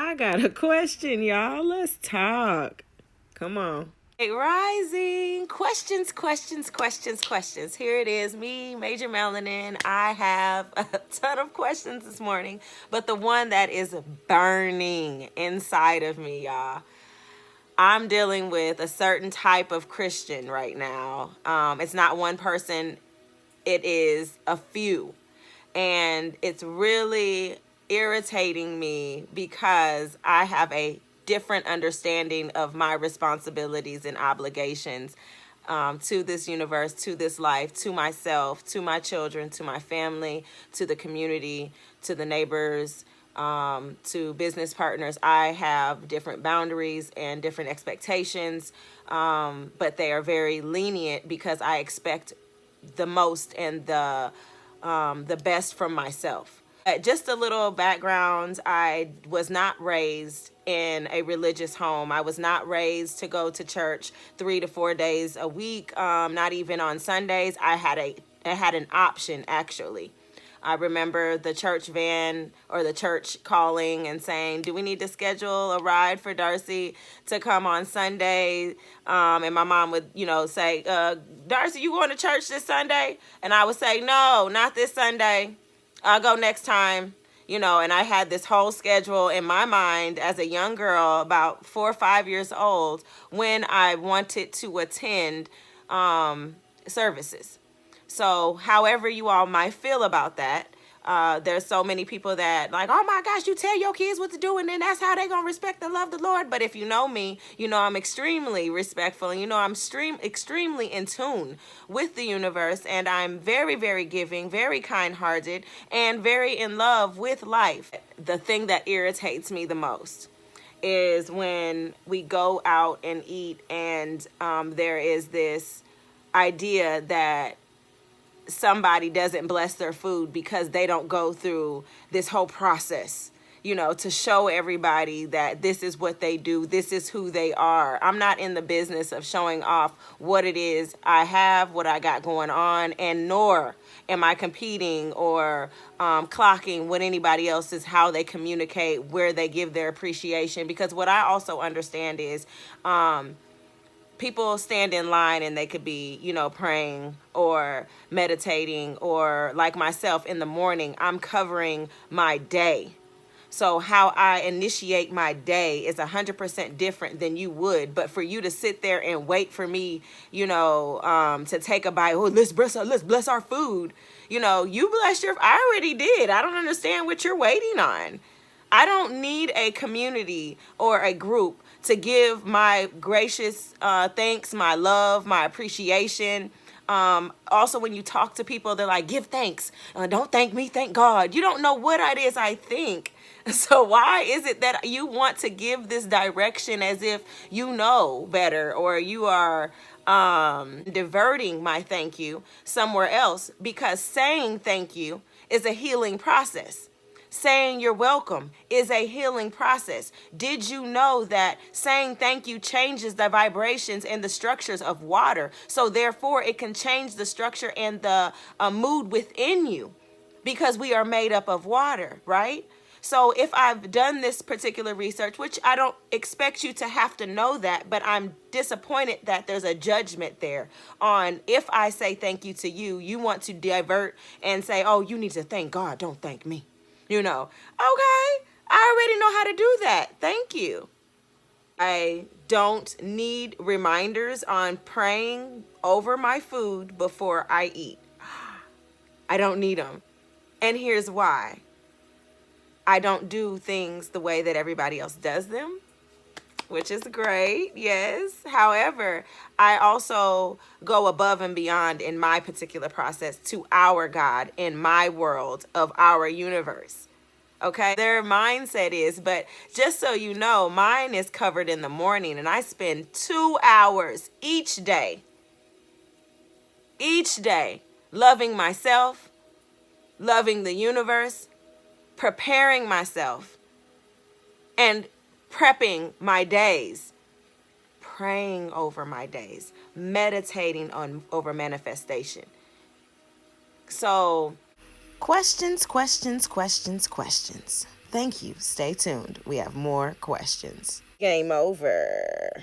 I got a question, y'all. Let's talk. Come on. Hey, rising. Questions. Here it is, me, Major Melanin. I have a ton of questions this morning, but the one that is burning inside of me, y'all. I'm dealing with a certain type of Christian right now. It's not one person, it is a few. And it's really irritating me because I have a different understanding of my responsibilities and obligations to this universe, to this life, to myself, to my children, to my family, to the community, to the neighbors, to business partners. I have different boundaries and different expectations, but they are very lenient because I expect the most and the best from myself. Just a little background, I was not raised in a religious home. I was not raised to go to church 3 to 4 days a week, not even on Sundays. I had an option, actually. I remember the church van or the church calling and saying, do we need to schedule a ride for Darcy to come on Sunday? And my mom would, say, Darcy, you going to church this Sunday? And I would say, no, not this Sunday. I'll go next time. And I had this whole schedule in my mind as a young girl, about 4 or 5 years old, when I wanted to attend services. So however you all might feel about that, there's so many people that like, oh my gosh, you tell your kids what to do and then that's how they're going to respect and love the Lord. But if you know me, I'm extremely respectful and I'm extremely in tune with the universe, and I'm very, very giving, very kind-hearted, and very in love with life. The thing that irritates me the most is when we go out and eat and there is this idea that somebody doesn't bless their food because they don't go through this whole process, to show everybody that this is what they do, this is who they are. I'm not in the business of showing off what it is I have, what I got going on, and nor am I competing or clocking what anybody else is, how they communicate, where they give their appreciation. Because what I also understand is people stand in line and they could be, praying or meditating, or like myself in the morning, I'm covering my day. So how I initiate my day is 100% different than you would. But for you to sit there and wait for me, to take a bite, let's bless our food. You bless I already did. I don't understand what you're waiting on. I don't need a community or a group to give my gracious thanks, my love, my appreciation. Also, when you talk to people, they're like, give thanks. Don't thank me, thank God. You don't know what it is I think. So why is it that you want to give this direction as if you know better, or you are diverting my thank you somewhere else? Because saying thank you is a healing process. Saying you're welcome is a healing process. Did you know that saying thank you changes the vibrations and the structures of water? So therefore, it can change the structure and the mood within you, because we are made up of water, right? So if I've done this particular research, which I don't expect you to have to know that, but I'm disappointed that there's a judgment there on, if I say thank you to you, you want to divert and say, oh, you need to thank God, don't thank me. Okay, I already know how to do that. Thank you. I don't need reminders on praying over my food before I eat. I don't need them. And here's why. I don't do things the way that everybody else does them, which is great, yes. However, I also go above and beyond in my particular process to our God in my world of our universe. Okay, their mindset is, but just so you know, mine is covered in the morning, and I spend 2 hours each day, loving myself, loving the universe, preparing myself, and prepping my days, praying over my days, meditating over manifestation. So questions. Thank you. Stay tuned. We have more questions. Game over.